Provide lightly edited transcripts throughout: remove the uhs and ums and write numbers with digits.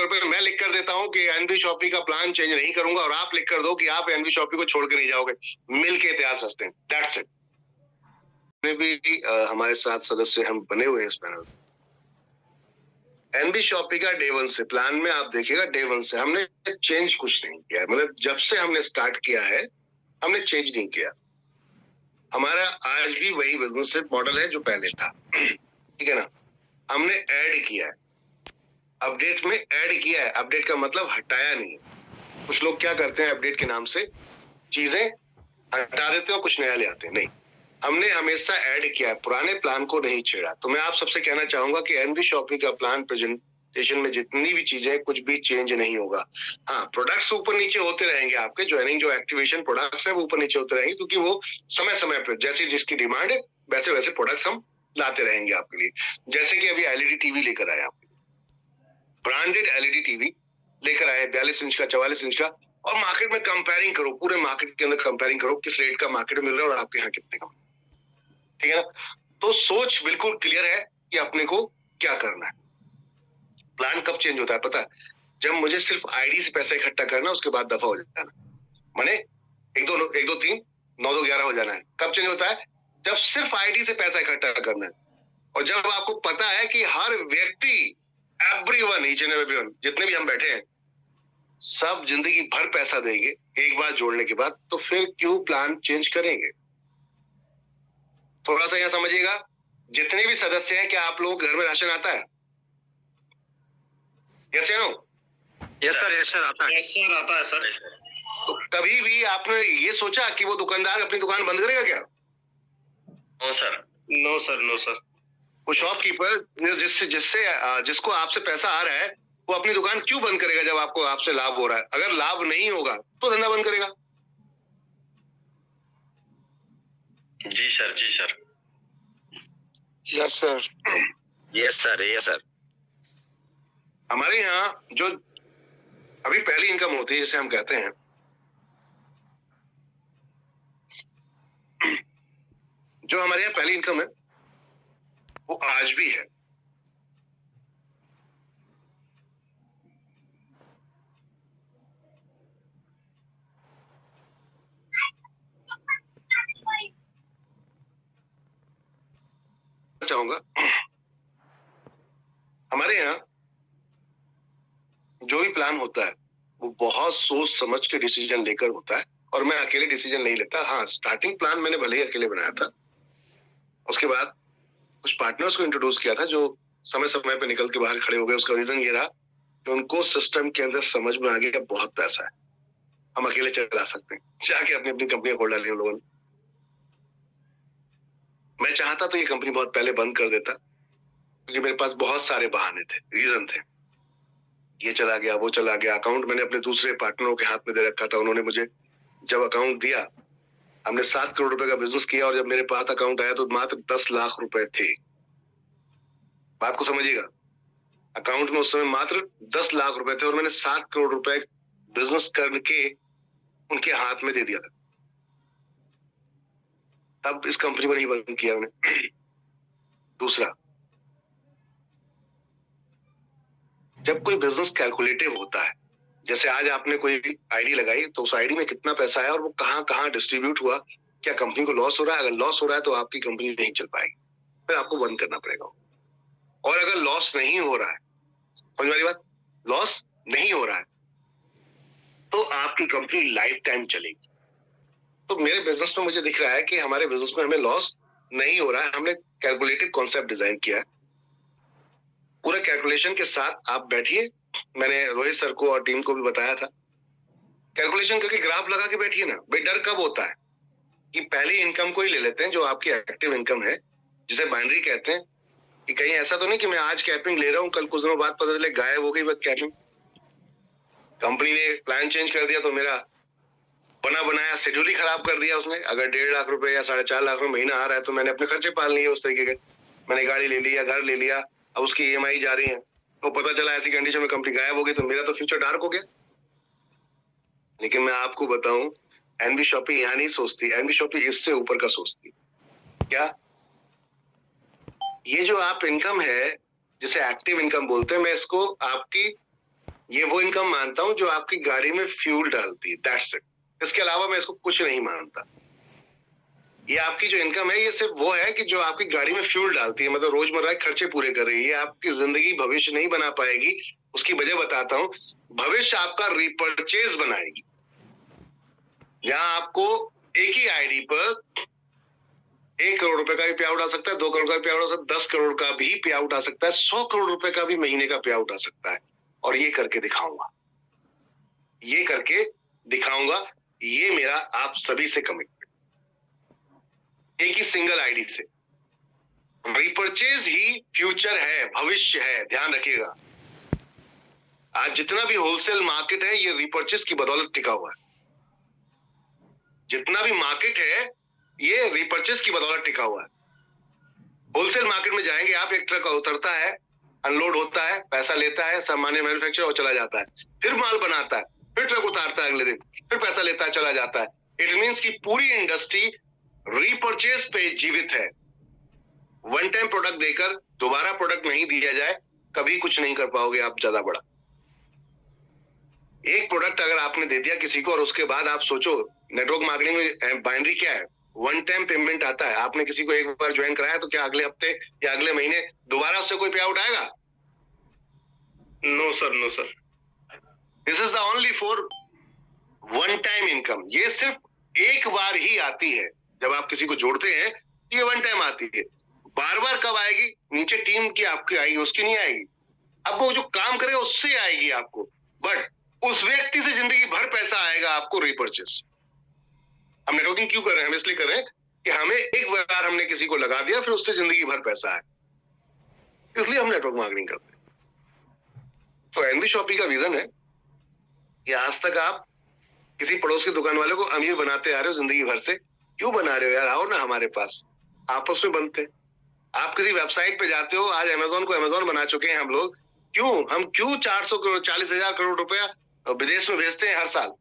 Paper पे मैं लिख कर देता हूँ कि एनबी शॉपी का प्लान चेंज नहीं करूंगा और आप लिख कर दो कि आप एनबी शॉपी को छोड़ के नहीं जाओगे, मिल के इतिहास रचते हैं। That's it. भी हमारे 7 सदस्य हम बने हुए हैं इस पैनल। एनबी शॉपी का डे 1 से प्लान में आप देखिएगा, डे 1 से हमने चेंज कुछ नहीं किया। मतलब जब से हमने स्टार्ट किया है हमने चेंज नहीं किया। हमारा आज भी वही बिजनेस मॉडल है जो पहले था। ठीक है ना। हमने ऐड किया है, अपडेट में ऐड किया है। अपडेट का मतलब हटाया नहीं है। कुछ लोग क्या करते हैं, अपडेट के नाम से चीजें हटा देते हैं और कुछ नया ले आते हैं। नहीं, हमने हमेशा ऐड किया है, पुराने प्लान को नहीं छेड़ा। तो मैं आप सबसे कहना चाहूंगा कि एनबी शॉपी का प्लान प्रेजेंटेशन में जितनी भी चीजें, कुछ भी चेंज नहीं होगा। हाँ, प्रोडक्ट्स ऊपर नीचे होते रहेंगे, आपके ज्वाइनिंग जो एक्टिवेशन प्रोडक्ट्स है वो ऊपर नीचे होते रहेंगे, क्योंकि वो समय समय पर जैसी जिसकी डिमांड है वैसे वैसे प्रोडक्ट्स हम लाते रहेंगे आपके लिए। जैसे कि अभी एलईडी टीवी लेकर आए, आप ब्रांडेड एलईडी टीवी लेकर आए 42 इंच का, 44 इंच का, और मार्केट में कंपेयरिंग करो, पूरे मार्केट के अंदर कंपेयरिंग करो किस रेट का मार्केट में मिल रहा है और आपके यहाँ कितने का। ठीक है ना। तो सोच बिल्कुल क्लियर है कि अपने को क्या करना है। प्लान कब चेंज होता है पता है? जब मुझे सिर्फ आईडी से पैसा इकट्ठा करना, उसके बाद दफा हो जाना। माने 1 2 3 9 2 11 हो जाना है। कब चेंज होता है? जब सिर्फ आईडी से पैसा इकट्ठा करना है, और जब आपको पता है कि हर व्यक्ति, एवरीवन, ईच एंड एवरीवन, जितने भी हम बैठे हैं, सब जिंदगी भर पैसा देंगे एक बार जोड़ने के बाद, तो फिर क्यों प्लान चेंज करेंगे? थोड़ा सा यहां समझिएगा। जितने भी सदस्य हैं, क्या आप लोगों के घर में राशन आता है? यस या no? Yes sir, yes sir, आता है। यस सर, आता है सर। तो कभी भी आपने ये सोचा कि वो दुकानदार अपनी दुकान बंद करेगा क्या? No sir, no sir, no sir. वो शॉपकीपर जिसको आपसे पैसा आ रहा है, वो अपनी दुकान क्यों बंद करेगा जब आपको आपसे लाभ हो रहा है? अगर लाभ नहीं होगा तो धंधा बंद करेगा। जी सर, जी sir. Yes sir, yes sir, yes sir. हमारे यहाँ जो अभी पहली इनकम होती है, जिसे हम कहते हैं, जो हमारे यहाँ पहली इनकम है वो आज भी है। चाहूंगा हमारे यहाँ जो भी प्लान होता है वो बहुत सोच समझ के डिसीजन लेकर होता है, और मैं अकेले डिसीजन नहीं लेता। हाँ, स्टार्टिंग प्लान मैंने भले ही अकेले बनाया था, उसके बाद कुछ पार्टनर्स को इंट्रोड्यूस किया था जो समय समय पे निकल के बाहर खड़े हो गए। उसका रीजन ये रहा कि उनको सिस्टम के अंदर समझ में आ गया कि बहुत पैसा है, हम अकेले चला सकते हैं, जाके अपनी अपनी कंपनी खोल डाली उन लोगों ने। मैं चाहता तो ये कंपनी बहुत पहले बंद कर देता, क्योंकि मेरे पास बहुत सारे बहाने थे, रीजन थे। ये चला गया, वो चला गया। अकाउंट मैंने अपने दूसरे पार्टनरों के हाथ में दे रखा था। उन्होंने मुझे जब अकाउंट दिया, हमने 7 करोड़ रुपए का बिजनेस किया, और जब मेरे पास अकाउंट आया तो मात्र 10 लाख रुपए थे। बात को समझिएगा। अकाउंट में उस समय मात्र 10 लाख रुपए थे, और मैंने 7 करोड़ रुपए बिजनेस करके उनके हाथ में दे दिया था। तब इस कंपनी को नहीं बंद किया मैंने। दूसरा, जब कोई बिजनेस कैलकुलेटिव होता है, जैसे आज आपने कोई आईडी लगाई, तो उस आईडी में कितना पैसा है और वो कहां कहां डिस्ट्रीब्यूट हुआ, क्या कंपनी को लॉस हो रहा है? अगर लॉस हो रहा है तो आपकी कंपनी नहीं चल पाएगी, फिर आपको बंद करना पड़ेगा। और अगर लॉस नहीं हो रहा है, समझ वाली बात, लॉस नहीं हो रहा है, तो आपकी कंपनी लाइफ टाइम चलेगी। तो मेरे बिजनेस में मुझे दिख रहा है कि हमारे बिजनेस में हमें लॉस नहीं हो रहा है। हमने कैलकुलेटिव कॉन्सेप्ट डिजाइन किया है। पूरे कैलकुलेशन के साथ आप बैठिए। मैंने रोहित सर को और टीम को भी बताया था, कैलकुलेशन करके ग्राफ लगा के बैठिए ना। भाई, डर कब होता है कि पहली इनकम को ही ले लेते हैं जो आपकी एक्टिव इनकम है, जिसे बाइनरी कहते हैं, कि कहीं ऐसा तो नहीं कि मैं आज कैपिंग ले रहा हूं, कल कुछ दिनों बाद पता चले गायब हो गई वह कैपिंग। कंपनी ने प्लान चेंज कर दिया तो मेरा बना बनाया शेड्यूल ही खराब कर दिया उसने। अगर 1.5 लाख रुपए या 4.5 लाख रुपए महीना आ रहा है तो मैंने अपने खर्चे पाल लिए उस तरीके के। मैंने गाड़ी ले लिया, घर ले लिया, अब उसकी ईएमआई जा रही है, तो पता चला ऐसी कंडीशन में कंपनी गायब हो गई, तो मेरा तो फ्यूचर डार्क हो गया। लेकिन मैं आपको बताऊं, एनबी शॉपी यहाँ नहीं सोचती, एनबी शॉपी इससे ऊपर का सोचती। क्या? ये जो आप इनकम है, जिसे एक्टिव इनकम बोलते हैं, मैं इसको आपकी ये वो इनकम मानता हूं जो आपकी गाड़ी में फ्यूल डालती है, दैट्स इट। इसके अलावा मैं इसको कुछ नहीं मानता। ये आपकी जो इनकम है ये सिर्फ वो है कि जो आपकी गाड़ी में फ्यूल डालती है, मतलब रोजमर्रा के खर्चे पूरे कर रही है। आपकी जिंदगी भविष्य नहीं बना पाएगी। उसकी वजह बताता हूं, भविष्य आपका रिपर्चेज बनाएगी। जहां आपको एक ही आईडी पर 1 करोड़ रुपए का भी पे आउट आ सकता है, 2 करोड़ का भी पे आउट आ सकता है, 10 करोड़ का भी पे आउट आ सकता है, 100 करोड़ रुपए का भी महीने का पे आउट आ सकता है। और ये करके दिखाऊंगा, ये करके दिखाऊंगा। ये मेरा आप सभी से कमिटमेंट, एक ही सिंगल आईडी से। रिपर्चेज ही फ्यूचर है, भविष्य है, ध्यान रखिएगा। आज जितना भी होलसेल मार्केट है ये रिपर्चेज की बदौलत टिका हुआ है। जितना भी मार्केट है ये रिपर्चेज की बदौलत टिका हुआ है। होलसेल मार्केट में जाएंगे आप, एक ट्रक उतरता है, अनलोड होता है, पैसा लेता है, सामान्य मैन्युफैक्चर और चला जाता है, फिर माल बनाता है, फिर ट्रक उतारता है अगले दिन, फिर पैसा लेता है, चला जाता है। इट मींस कि पूरी इंडस्ट्री रिपर्चेज पे जीवित है। वन टाइम प्रोडक्ट देकर दोबारा प्रोडक्ट नहीं दिया जाए, कभी कुछ नहीं कर पाओगे आप ज्यादा बड़ा। एक प्रोडक्ट अगर आपने दे दिया किसी को और उसके बाद आप सोचो, नेटवर्क मार्केटिंग में बाइनरी क्या है, वन टाइम पेमेंट आता है। आपने किसी को एक बार ज्वाइन कराया तो क्या अगले हफ्ते या अगले महीने दोबारा उससे कोई पे आउट आएगा? No sir, no sir. This is the only for one time income. ये सिर्फ एक बार ही आती है। जब आप किसी को जोड़ते हैं ये वन टाइम आती है। बार बार कब आएगी? नीचे टीम की आपकी आएगी, उसकी नहीं आएगी। अब वो जो काम करेगा उससे आएगी आपको, बट उस व्यक्ति से जिंदगी भर पैसा आएगा आपको रिपर्चेस। हम नेटवर्किंग क्यों कर रहे हैं? हम इसलिए कर रहे हैं कि हमें एक बार हमने किसी को लगा दिया, फिर उससे जिंदगी भर पैसा आए, इसलिए हम नेटवर्क मार्केटिंग करते हैं। तो एनबी शॉपी का विजन है कि आज तक आप किसी पड़ोस की दुकान वाले को अमीर बनाते आ रहे हो जिंदगी भर से। क्यों बना रहे हो यार? आओ ना हमारे पास, आपस में बनते। आप किसी वेबसाइट पे जाते हो, आज अमेजोन को अमेजोन बना चुके हैं हम लोग। हम क्यों 400 करोड़ 40,000 करोड़ रुपया विदेश में भेजते हैं हर साल?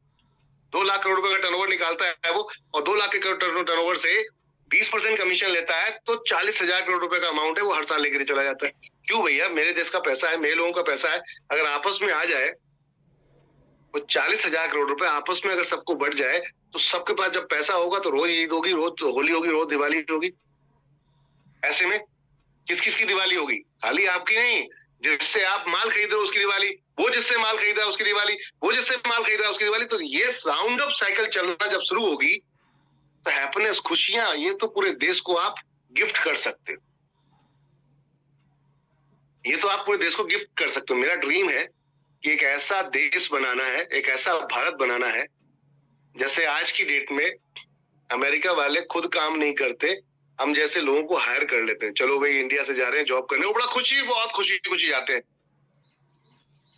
2 लाख करोड़ रुपए का टर्नओवर निकालता है वो, और 2 लाख के टर्नओवर से 20% कमीशन लेता है, तो 40,000 करोड़ रुपए का अमाउंट है वो हर साल लेकर चला जाता है। क्यों भैया? मेरे देश का पैसा है, मेरे लोगों का पैसा है। अगर आपस में आ जाए वो 40,000 करोड़ रुपए आपस में अगर सबको बढ़ जाए, तो सबके पास जब पैसा होगा तो रोज ईद होगी, रोज होली होगी, रोज दिवाली होगी। ऐसे में किस किस की दिवाली होगी? खाली आपकी नहीं, जिससे आप माल खरीद रहे हो उसकी दिवाली, वो जिससे माल खरीद रहा है उसकी दिवाली, वो जिससे माल खरीद रहा है उसकी दिवाली। तो ये राउंड अप साइकिल चलना जब शुरू होगी तो हैप्पीनेस, खुशियां, ये तो पूरे देश को आप गिफ्ट कर सकते हो। ये तो आप पूरे देश को गिफ्ट कर सकते हो। मेरा ड्रीम है कि एक ऐसा देश बनाना है, एक ऐसा भारत बनाना है, जैसे आज की डेट में अमेरिका वाले खुद काम नहीं करते, हम जैसे लोगों को हायर कर लेते हैं। चलो भाई इंडिया से जा रहे हैं जॉब करने, वो बड़ा खुशी, बहुत खुशी खुशी जाते हैं,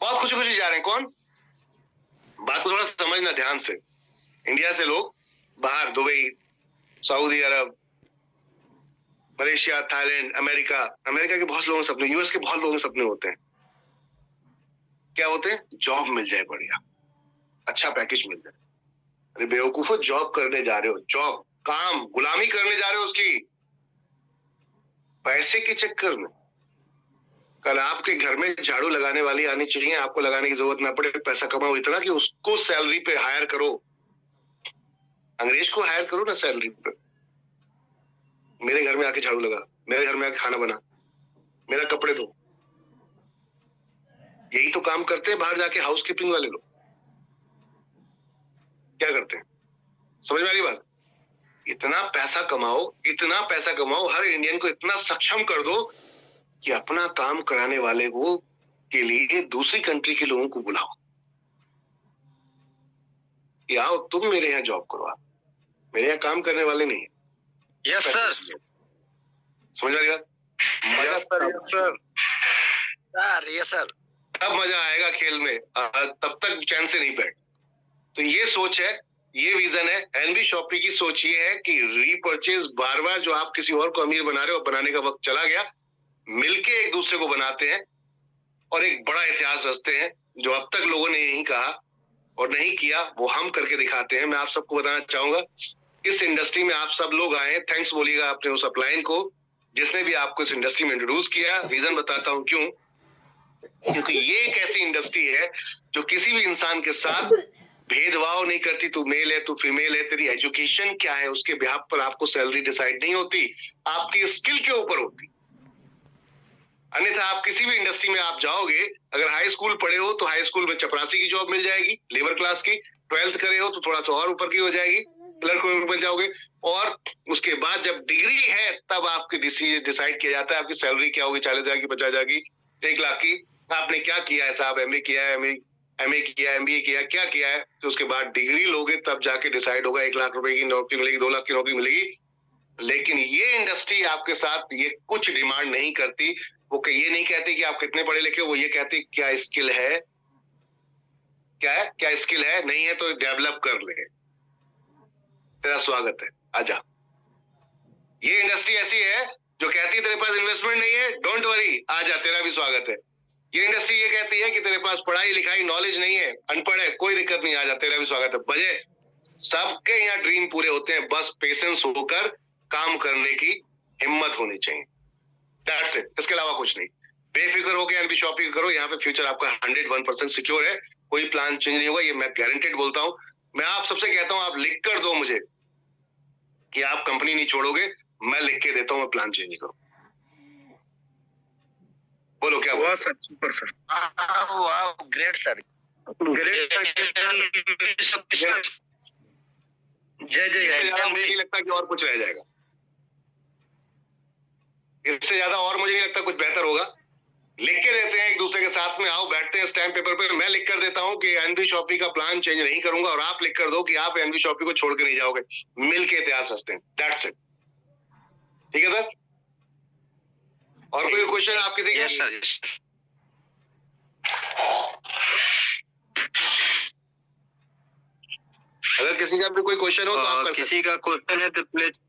बहुत खुशी खुशी जा रहे हैं। कौन? बात को थोड़ा समझना ध्यान से। इंडिया से लोग बाहर दुबई, सऊदी अरब, मलेशिया, थाईलैंड, अमेरिका के बहुत लोगों के सपने, यूएस के बहुत लोगों के सपने होते हैं। क्या होते हैं? जॉब मिल जाए, बढ़िया अच्छा पैकेज मिल जाए। अरे बेवकूफो, जॉब करने जा रहे हो, जॉब, काम, गुलामी करने जा रहे हो उसकी, पैसे के चक्कर में। कल आपके घर में झाड़ू लगाने वाली आनी चाहिए, आपको लगाने की जरूरत ना पड़े। पैसा कमाओ इतना कि उसको सैलरी पे हायर करो। अंग्रेज को हायर करो ना सैलरी पे। मेरे घर में आके झाड़ू लगा, मेरे घर में आके खाना बना, मेरा कपड़े धो। यही तो काम करते हैं बाहर जाके हाउसकीपिंग वाले लोग। क्या करते हैं? समझ में आ गई बात? इतना पैसा कमाओ, इतना पैसा कमाओ, हर इंडियन को इतना सक्षम कर दो कि अपना काम कराने वाले को के लिए दूसरी कंट्री के लोगों को बुलाओ कि आओ तुम मेरे यहाँ जॉब करो। आप मेरे यहाँ काम करने वाले नहीं है। Yes sir. समझ आ गया? मजा सर, यस सर। तब मजा आएगा खेल में, तब तक चैन से नहीं बैठ। तो ये सोच है, ये विजन है। एनबी शॉपी की सोच ये है कि रीपरचेज, बार बार जो आप किसी और को अमीर बना रहे हो, बनाने का वक्त चला गया। मिलके एक दूसरे को बनाते हैं और एक बड़ा इतिहास रचते हैं। जो अब तक लोगों ने नहीं कहा और नहीं किया, वो हम करके दिखाते हैं। मैं आप सबको बताना चाहूंगा, इस इंडस्ट्री में आप सब लोग आए, थैंक्स बोलिएगा अपने उस अपलाइन को जिसने भी आपको इस इंडस्ट्री में इंट्रोड्यूस किया। रीजन बताता हूं क्यों। क्योंकि ये एक ऐसी इंडस्ट्री है जो किसी भी इंसान के साथ भेदभाव नहीं करती। तू मेल है, तू फीमेल है, तेरी एजुकेशन क्या है, उसके बिहाफ पर आपको सैलरी डिसाइड नहीं होती, आपकी स्किल के ऊपर होती। अन्यथा आप किसी भी इंडस्ट्री में आप जाओगे, अगर हाई स्कूल पढ़े हो तो हाई स्कूल में चपरासी की जॉब मिल जाएगी, लेबर क्लास की। 12th करे हो तो थोड़ा सा और ऊपर की हो जाएगी, क्लर्क बन जाओगे। और उसके बाद जब डिग्री है तब आपकी डिसाइड किया जाता है आपकी सैलरी क्या होगी, 40,000 की, 50,000 की, 1 लाख की। आपने क्या किया है साहब, एमए किया है, एमए किया, एमबीए किया, क्या किया है, तो उसके बाद डिग्री लोगे तब जाके डिसाइड होगा 1 लाख रुपए की नौकरी मिलेगी, 2 लाख की नौकरी मिलेगी। लेकिन ये इंडस्ट्री आपके साथ ये कुछ डिमांड नहीं करती। वो ये नहीं कहती कि आप कितने पढ़े लिखे हो, वो ये कहती क्या स्किल है, क्या है, क्या स्किल है, नहीं है तो डेवलप कर ले, तेरा स्वागत है, आजा। ये इंडस्ट्री ऐसी है जो कहती है तेरे पास इन्वेस्टमेंट नहीं है, डोंट वरी, आजा, तेरा भी स्वागत है। ये इंडस्ट्री ये कहती है कि तेरे पास पढ़ाई लिखाई नॉलेज नहीं है, अनपढ़ है, कोई दिक्कत नहीं, आजा, तेरा भी स्वागत है। बजे सबके यहाँ ड्रीम पूरे होते हैं, बस पेशेंस होकर काम करने की हिम्मत होनी चाहिए। That's it. इसके अलावा कुछ नहीं। बेफिक्र होकर एनबी शॉपिंग करो, यहाँ पे फ्यूचर आपका 101% सिक्योर है, कोई प्लान चेंज नहीं होगा, ये मैं गारंटेड बोलता हूँ। मैं आप सबसे कहता हूँ आप लिख कर दो मुझे कि आप कंपनी नहीं छोड़ोगे, मैं लिख के देता हूँ, मैं प्लान चेंज नहीं करूँ। बोलो क्या हुआ sir? Super sir, great sir, great sir. जय जय। इससे ज्यादा मुझे नहीं लगता कि और कुछ रह जाएगा, इससे ज्यादा और मुझे नहीं लगता कुछ बेहतर होगा। लिख के देते हैं एक दूसरे के साथ में, आओ बैठते हैं स्टैम्प पेपर पे, मैं लिख कर देता हूं कि एनबी शॉपी का प्लान चेंज नहीं करूंगा, और आप लिख कर दो कि आप एनबी शॉपी को छोड़ के नहीं जाओगे, मिल के इतिहास रचते हैं। That's it. ठीक है सर? और कोई क्वेश्चन आप किसी का? अगर किसी का भी कोई क्वेश्चन हो तो आप कर किसी का क्वेश्चन है तो प्लीज